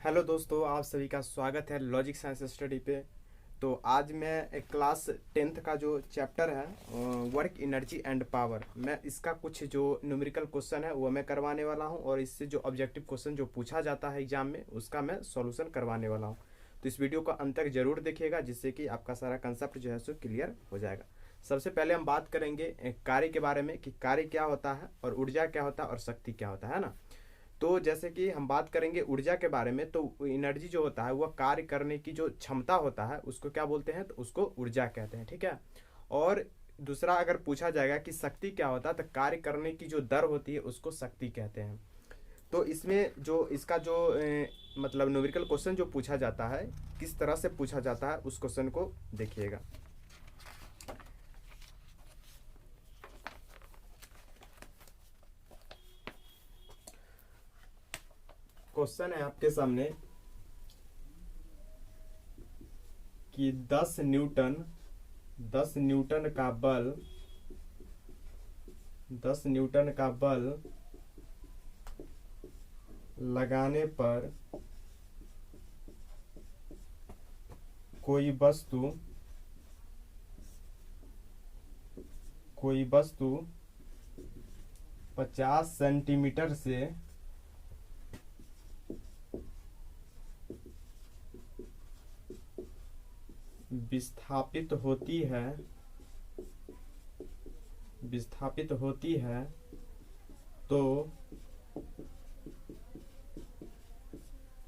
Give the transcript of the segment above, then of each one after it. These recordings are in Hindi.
हेलो दोस्तों, आप सभी का स्वागत है लॉजिक साइंस स्टडी पे। तो आज मैं एक क्लास 10th का जो चैप्टर है वर्क एनर्जी एंड पावर, मैं इसका कुछ जो न्यूमेरिकल क्वेश्चन है वो मैं करवाने वाला हूं, और इससे जो ऑब्जेक्टिव क्वेश्चन जो पूछा जाता है एग्जाम में उसका मैं सॉल्यूशन करवाने वाला हूं। तो इस वीडियो को अंत तक जरूर देखिएगा, जिससे कि आपका सारा कंसेप्ट जो है सो क्लियर हो जाएगा। सबसे पहले हम बात करेंगे कार्य के बारे में कि कार्य क्या होता है और ऊर्जा क्या होता है और शक्ति क्या होता है ना। तो जैसे कि हम बात करेंगे ऊर्जा के बारे में, तो एनर्जी जो होता है वह कार्य करने की जो क्षमता होता है उसको क्या बोलते हैं, तो उसको ऊर्जा कहते हैं, ठीक है। और दूसरा अगर पूछा जाएगा कि शक्ति क्या होता है, तो कार्य करने की जो दर होती है उसको शक्ति कहते हैं। तो इसमें जो इसका जो मतलब न्यूमेरिकल क्वेश्चन जो पूछा जाता है, किस तरह से पूछा जाता है उस क्वेश्चन को देखिएगा। क्वेश्चन है आपके सामने कि 10 न्यूटन का बल 10 न्यूटन का बल लगाने पर कोई वस्तु 50 सेंटीमीटर से विस्थापित होती है तो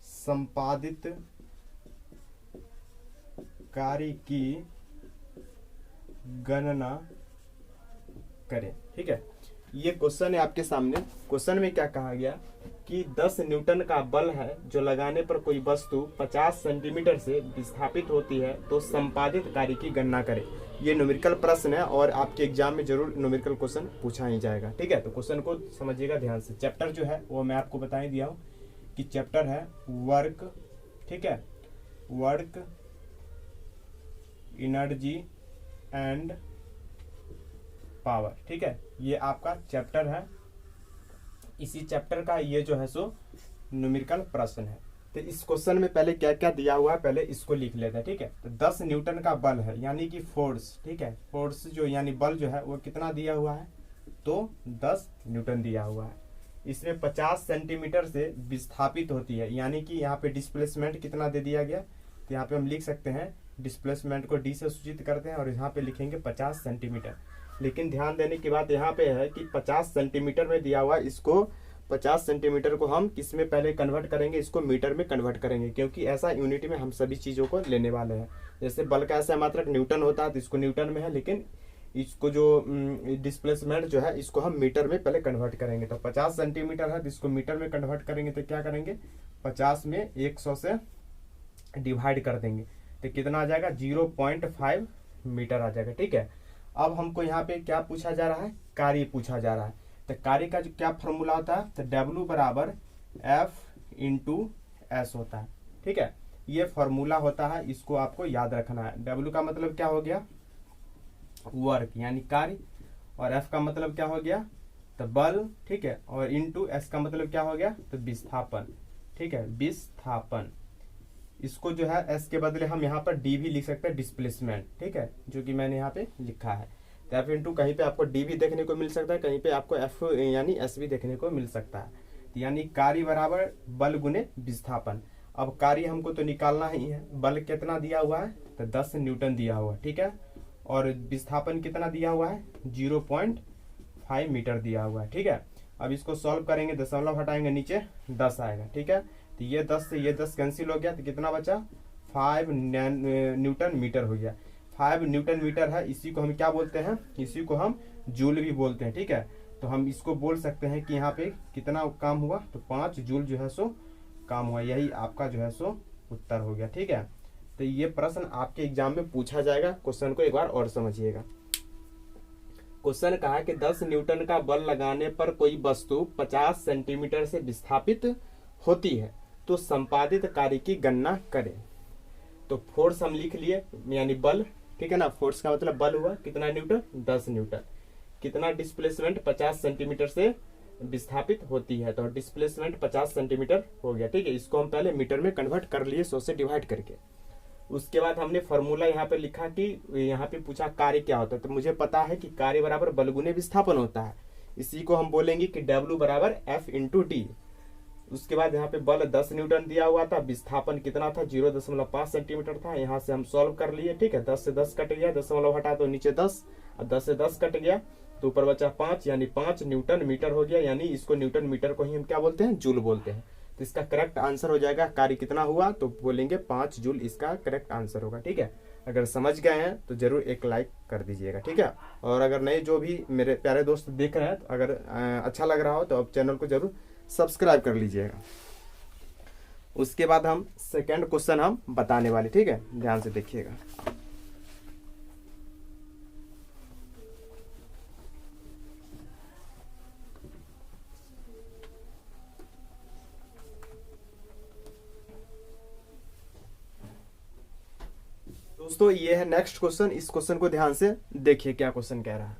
संपादित कार्य की गणना करें, ठीक है। ये क्वेश्चन है आपके सामने। क्वेश्चन में क्या कहा गया कि 10 न्यूटन का बल है जो लगाने पर कोई वस्तु 50 सेंटीमीटर से विस्थापित होती है, तो संपादित कार्य की गणना करें। ये न्यूमेरिकल प्रश्न है और आपके एग्जाम में जरूर न्यूमेरिकल क्वेश्चन पूछा ही जाएगा, ठीक है। तो क्वेश्चन को समझिएगा ध्यान से। चैप्टर जो है वो मैं आपको बता ही दिया हूँ कि चैप्टर है वर्क, ठीक है, वर्क एनर्जी एंड पावर, ठीक है। ये आपका चैप्टर है। इसी चैप्टर का ये जो है सो न्यूमेरिकल प्रश्न है। तो इस क्वेश्चन में पहले क्या क्या दिया हुआ है पहले इसको लिख लेते हैं, ठीक है। तो 10 न्यूटन का बल है यानी कि फोर्स, ठीक है। फोर्स जो यानी बल जो है वो कितना दिया हुआ है, तो 10 न्यूटन दिया हुआ है। इसमें 50 सेंटीमीटर से विस्थापित होती है, यानी कि यहाँ पे डिस्प्लेसमेंट कितना दे दिया गया। तो यहाँ पे हम लिख सकते हैं डिस्प्लेसमेंट को डी से सूचित करते हैं और यहाँ पे लिखेंगे 50 सेंटीमीटर। लेकिन ध्यान देने की बात यहाँ पे है कि 50 सेंटीमीटर में दिया हुआ, इसको 50 सेंटीमीटर को हम किस में पहले कन्वर्ट करेंगे, इसको मीटर में कन्वर्ट करेंगे, क्योंकि ऐसा यूनिट में हम सभी चीज़ों को लेने वाले हैं। जैसे बल का ऐसा मात्रक न्यूटन होता है तो इसको न्यूटन में है, लेकिन इसको जो डिस्प्लेसमेंट जो है इसको हम मीटर में पहले कन्वर्ट करेंगे। तो 50 सेंटीमीटर है तो इसको मीटर में कन्वर्ट करेंगे, तो क्या करेंगे 50 में 100 से डिवाइड कर देंगे, तो कितना आ जाएगा 0.5 मीटर आ जाएगा, ठीक है। अब हमको यहाँ पे क्या पूछा जा रहा है, कार्य पूछा जा रहा है। तो कार्य का जो क्या फॉर्मूला होता है, तो W बराबर F इंटू एस होता है, ठीक है। ये फॉर्मूला होता है, इसको आपको याद रखना है। W का मतलब क्या हो गया, वर्क यानी कार्य, और F का मतलब क्या हो गया, तो बल, ठीक है। और इंटू S का मतलब क्या हो गया, तो विस्थापन, ठीक है, विस्थापन। इसको जो है एस के बदले हम यहाँ पर डी भी लिख सकते हैं, डिस्प्लेसमेंट, ठीक है, जो कि मैंने यहाँ पे लिखा है। तो एफ इंटू कहीं पे आपको डी भी देखने को मिल सकता है, कहीं पे आपको एफ यानी एस भी देखने को मिल सकता है। तो यानी कार्य बराबर बल गुने विस्थापन। अब कार्य हमको तो निकालना ही है। बल कितना दिया हुआ है, तो 10 न्यूटन दिया हुआ है, ठीक है। और विस्थापन कितना दिया हुआ है, 0.5 मीटर दिया हुआ है, ठीक है। अब इसको सॉल्व करेंगे, दशमलव हटाएंगे नीचे 10 आएगा, ठीक है। तो ये 10 से ये 10 कैंसिल हो गया, तो कितना बचा 5 न्यूटन मीटर हो गया। 5 न्यूटन मीटर है, इसी को हम क्या बोलते हैं, इसी को हम जूल भी बोलते हैं, ठीक है। तो हम इसको बोल सकते हैं कि यहाँ पे कितना काम हुआ, तो 5 जूल जो है सो काम हुआ। यही आपका जो है सो उत्तर हो गया, ठीक है। तो ये प्रश्न आपके एग्जाम में पूछा जाएगा। क्वेश्चन को एक बार और समझिएगा। क्वेश्चन कहा कि 10 न्यूटन का बल लगाने पर कोई वस्तु 50 सेंटीमीटर से विस्थापित होती है, तो संपादित कार्य की गणना करें। तो फोर्स हम लिख लिए यानी बल, ठीक है ना। फोर्स का मतलब बल हुआ कितना न्यूटन, 10 न्यूटन। कितना डिस्प्लेसमेंट 50 सेंटीमीटर से विस्थापित होती है। तो डिस्प्लेसमेंट 50 सेंटीमीटर हो गया, ठीक है। इसको हम पहले मीटर में कन्वर्ट कर लिए 100 से डिवाइड करके। उसके बाद हमने फॉर्मूला यहाँ पे लिखा कि यहाँ पे पूछा कार्य क्या होता है, तो मुझे पता है कि कार्य बराबर बल गुने विस्थापन होता है। इसी को हम बोलेंगे कि W बराबर F इंटू टी। उसके बाद यहाँ पे बल 10 न्यूटन दिया हुआ था, विस्थापन कितना था 0.5 सेंटीमीटर था। यहाँ से हम सॉल्व कर लिए, ठीक है। 10 से 10 कट गया, दशमलव हटा तो नीचे 10, और 10 से 10 कट गया तो ऊपर बचा 5, यानी 5 न्यूटन मीटर हो गया। यानी इसको न्यूटन मीटर को ही हम क्या बोलते हैं, जूल बोलते हैं। तो इसका करेक्ट आंसर हो जाएगा, कार्य कितना हुआ तो बोलेंगे 5 जूल, इसका करेक्ट आंसर होगा, ठीक है। अगर समझ गए हैं तो जरूर एक लाइक कर दीजिएगा, ठीक है। और अगर नए जो भी मेरे प्यारे दोस्त देख रहे हैं, तो अगर अच्छा लग रहा हो तो आप चैनल को जरूर सब्सक्राइब कर लीजिएगा। उसके बाद हम सेकंड क्वेश्चन हम बताने वाले, ठीक है, ध्यान से देखिएगा। दोस्तों ये है नेक्स्ट क्वेश्चन। इस क्वेश्चन को ध्यान से देखिए, क्या क्वेश्चन कह रहा है।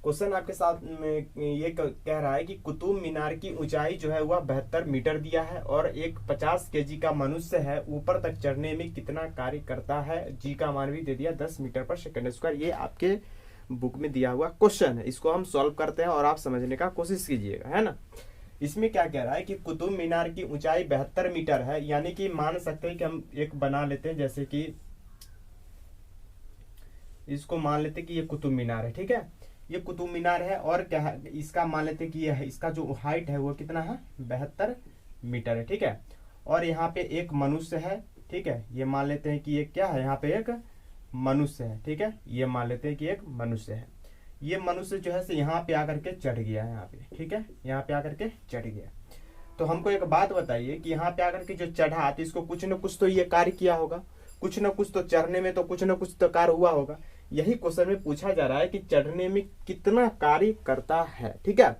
क्वेश्चन आपके साथ में ये कह रहा है कि कुतुब मीनार की ऊंचाई जो है वह 72 मीटर दिया है और एक 50 केजी का मनुष्य है, ऊपर तक चढ़ने में कितना कार्य करता है। जी का मान भी दे दिया 10 मीटर पर सेकंड स्क्वायर। ये आपके बुक में दिया हुआ क्वेश्चन है। इसको हम सॉल्व करते हैं और आप समझने का कोशिश कीजिएगा, है ना। इसमें क्या कह रहा है कि कुतुब मीनार की ऊंचाई 72 मीटर है, यानी कि मान सकते हैं कि हम एक बना लेते हैं, जैसे कि इसको मान लेते हैं कि ये कुतुब मीनार है, ठीक है। ये कुतुब मीनार है और क्या है, इसका मान लेते हैं कि ये है, इसका जो हाइट है वो कितना है 72 मीटर है, ठीक है। और यहाँ पे एक मनुष्य है, ठीक है। ये मान लेते हैं कि ये क्या है, यहाँ पे एक मनुष्य है, ठीक है। ये मान लेते हैं कि एक मनुष्य है। ये मनुष्य जो है से यहाँ पे आकर के चढ़ गया है, यहाँ पे, ठीक है। यहाँ पे आकर के चढ़ गया। तो हमको एक बात बताइए कि यहाँ पे आकर के जो चढ़ा तो इसको कुछ न कुछ तो ये कार्य किया होगा, कुछ न कुछ तो चढ़ने में तो कुछ न कुछ तो कार्य हुआ होगा। यही क्वेश्चन में पूछा जा रहा है कि चढ़ने में कितना कार्य करता है, ठीक है।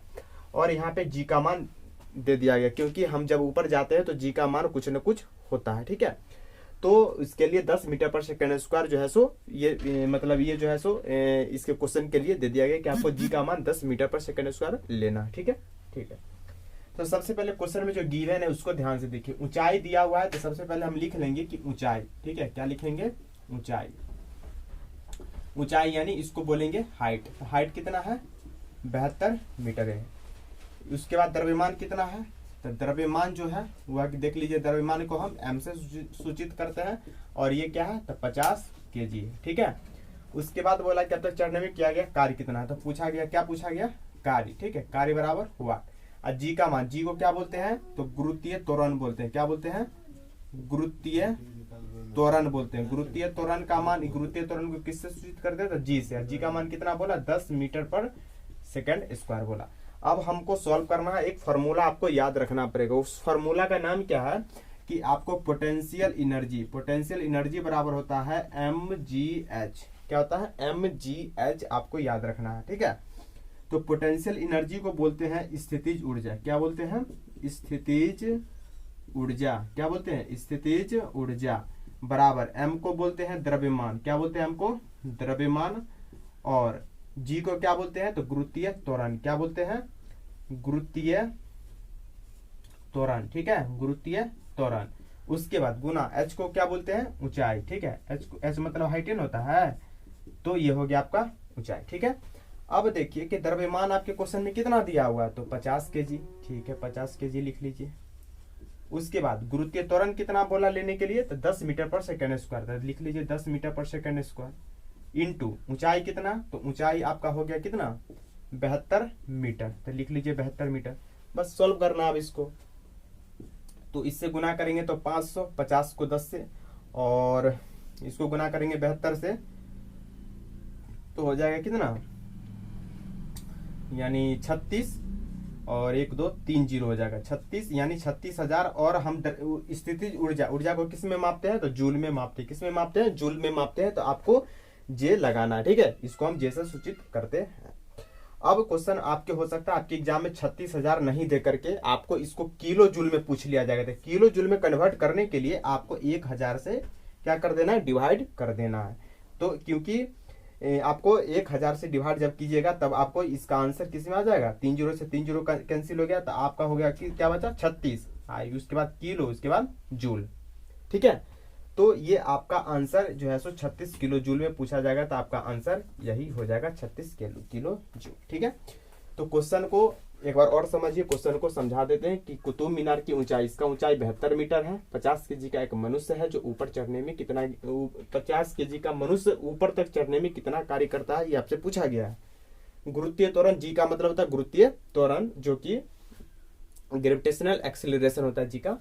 और यहाँ पे जी का मान दे दिया गया, क्योंकि हम जब ऊपर जाते हैं तो जी का मान कुछ न कुछ होता है, ठीक है। तो इसके लिए 10 मीटर पर सेकंड स्क्वायर जो है सो ये मतलब ये जो है सो इसके क्वेश्चन के लिए दे दिया गया कि आपको जी का मान 10 मीटर पर सेकंड स्क्वायर लेना है, ठीक है, ठीक है। तो सबसे पहले क्वेश्चन में जो गिवन है उसको ध्यान से देखिए। ऊंचाई दिया हुआ है तो सबसे पहले हम लिख लेंगे कि ऊंचाई, ठीक है। क्या लिखेंगे, ऊंचाई। ऊंचाई यानी इसको बोलेंगे हाइट। हाइट कितना है 72 मीटर है। उसके बाद द्रव्यमान कितना है, तो द्रव्यमान जो है वह देख लीजिए, द्रव्यमान को हम m से सूचित करते हैं और ये क्या है तो 50 kg है, ठीक है। उसके बाद बोला क्या तक चढ़ने में किया गया कार्य कितना है, तो पूछा गया, क्या पूछा गया, कार्य, ठीक है। कार्य बराबर हुआ। और जी का मान, जी को क्या बोलते हैं तो गुरुत्वीय त्वरण बोलते हैं। क्या बोलते हैं, गुरुत्वीय त्वरण बोलते हैं। गुरुत्वीय त्वरण का मान, गुरुत्वीय त्वरण को किससे सूचित करते हैं तो जी से। जी का मान कितना बोला 10 मीटर पर सेकंड स्क्वायर बोला। अब हमको सॉल्व करना है, एक फार्मूला आपको याद रखना पड़ेगा। उस फार्मूला का नाम क्या है कि आपको पोटेंशियल एनर्जी, पोटेंशियल एनर्जी बराबर होता है mgh। क्या होता है mgh, आपको याद रखना है, ठीक है। तो पोटेंशियल एनर्जी को बोलते हैं स्थितिज ऊर्जा। क्या बोलते हैं, स्थितिज ऊर्जा। क्या बोलते हैं, स्थितिज ऊर्जा बराबर m को बोलते हैं द्रव्यमान। क्या बोलते हैं m को, द्रव्यमान। और g को क्या बोलते हैं तो गुरुत्वीय त्वरण। क्या बोलते हैं, गुरुत्वीय त्वरण, ठीक है, गुरुत्वीय त्वरण। उसके बाद गुना h को क्या बोलते हैं, ऊंचाई, ठीक है। h मतलब हाइट होता है, तो ये हो गया आपका ऊंचाई, ठीक है। अब देखिए कि द्रव्यमान आपके क्वेश्चन में कितना दिया हुआ है तो 50 kg, ठीक है, 50 kg लिख लीजिए। उसके बाद गुरुत्वीय त्वरण कितना बोला लेने के लिए तो 10 मीटर पर सेकंड स्क्वायर, लिख लीजिए 10 मीटर पर सेकंड स्क्वायर इंटू ऊंचाई कितना, तो ऊंचाई आपका हो गया कितना 72 मीटर, तो लिख लीजिए 72 मीटर। बस सॉल्व करना अब इसको, तो इससे गुना करेंगे तो 550 को 10 से, और इसको गुना करेंगे 72 से तो हो जाएगा कितना, यानी 36 और 1 2 3 जीरो हो जाएगा 36, यानी 36,000। और हम स्थितिज ऊर्जा, ऊर्जा को किस में मापते हैं तो जूल में मापते हैं। किस में मापते हैं, जूल में मापते हैं। तो आपको जे लगाना है, ठीक है, इसको हम जे से सूचित करते हैं। अब क्वेश्चन आपके हो सकता है आपके एग्जाम में 36,000 नहीं दे करके आपको इसको किलो जूल में पूछ लिया जाएगा। तो किलो जूल में कन्वर्ट करने के लिए आपको 1000 से क्या कर देना है, डिवाइड कर देना है। तो क्योंकि आपको 1000 से डिवाइड जब कीजिएगा तब आपको इसका आंसर किस में आ जाएगा, 3 जीरो से 3 जीरो कैंसिल हो गया, तो आपका हो गया कि क्या बचा 36, उसके बाद किलो, उसके बाद जूल। ठीक है, तो ये आपका आंसर जो है सो 36 किलो जूल में पूछा जाएगा, तो आपका आंसर यही हो जाएगा 36 किलो जूल। ठीक है, तो क्वेश्चन को एक बार और समझिए, क्वेश्चन को समझा देते हैं कि कुतुब मीनार की ऊंचाई, इसका ऊंचाई 72 मीटर है। 50 केजी का एक मनुष्य है जो ऊपर चढ़ने में कितना, 50 केजी का मनुष्य ऊपर तक चढ़ने में कितना कार्य करता है, ये आपसे पूछा गया है। गुरुत्वीय त्वरण, जी का मतलब होता है गुरुत्वीय त्वरण, जो कि ग्रेविटेशनल एक्सेलरेशन होता है जी का,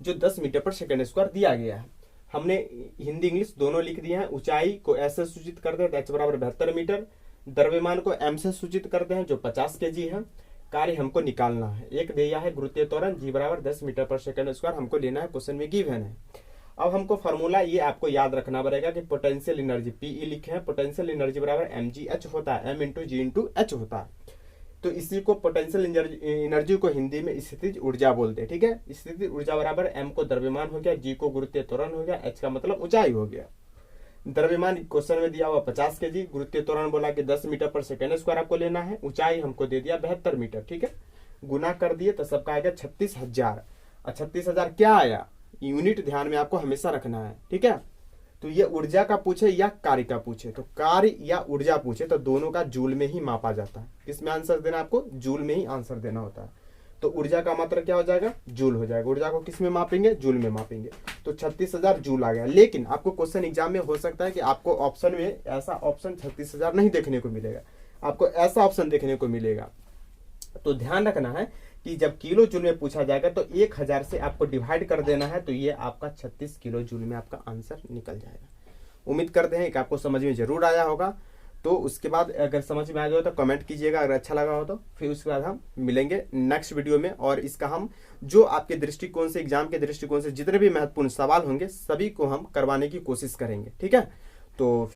जो 10 मीटर पर सेकेंड स्क्वायर दिया गया है। हमने हिंदी इंग्लिश दोनों लिख दिए हैं। ऊंचाई को ऐसे सूचित करते हैं, x बराबर 72 मीटर। द्रव्यमान को m से सूचित करते हैं जो 50 केजी है। कार्य हमको निकालना है, एक दिया है गुरुत्वीय त्वरण g बराबर 10 मीटर पर सेकंड स्क्वायर, हमको लेना है, क्वेश्चन में गिवन है। अब हमको फार्मूला ये आपको याद रखना पड़ेगा कि पोटेंशियल एनर्जी पीई लिखे हैं, पोटेंशियल एनर्जी बराबर mgh होता है, m इंटू जी इंटू एच होता है। तो इसी को पोटेंशियल एनर्जी को हिंदी में स्थितिज ऊर्जा बोलते हैं। ठीक है, स्थितिज ऊर्जा बराबर m को द्रव्यमान हो गया, g को गुरुत्वीय त्वरण हो गया, h का मतलब ऊंचाई हो गया। द्रव्यमान क्वेश्चन में दिया हुआ 50 केजी, गुरुत्वीय त्वरण बोला कि 10 मीटर पर सेकेंड स्क्वायर आपको लेना है, ऊंचाई हमको दे दिया 72 मीटर। ठीक है, गुना कर दिए तो सबका आएगा 36,000। और 36,000 क्या आया, यूनिट ध्यान में आपको हमेशा रखना है। ठीक है, तो ये ऊर्जा का पूछे या कार्य का पूछे, तो कार्य या ऊर्जा पूछे तो दोनों का जूल में ही मापा जाता है। किसमें आंसर देना, आपको जूल में ही आंसर देना होता है। तो ऊर्जा का मात्रा क्या हो जाएगा, जूल हो जाएगा। ऊर्जा को किस में मापेंगे, जूल में मापेंगे। तो 36,000 जूल आ गया। लेकिन आपको क्वेश्चन एग्जाम में हो सकता है कि आपको ऑप्शन में ऐसा ऑप्शन 36,000 नहीं देखने को मिलेगा, आपको ऐसा ऑप्शन देखने को मिलेगा। तो ध्यान रखना है कि जब किलो जूल में पूछा जाएगा तो 1000 से आपको डिवाइड कर देना है, तो ये आपका 36 किलो जूल में आपका आंसर निकल जाएगा। उम्मीद करते हैं कि आपको समझ में जरूर आया होगा। तो उसके बाद अगर समझ में आ गया हो तो कमेंट कीजिएगा, अगर अच्छा लगा हो तो। फिर उसके बाद हम मिलेंगे नेक्स्ट वीडियो में, और इसका हम जो आपके दृष्टिकोण से, एग्जाम के दृष्टिकोण से जितने भी महत्वपूर्ण सवाल होंगे सभी को हम करवाने की कोशिश करेंगे। ठीक है, तो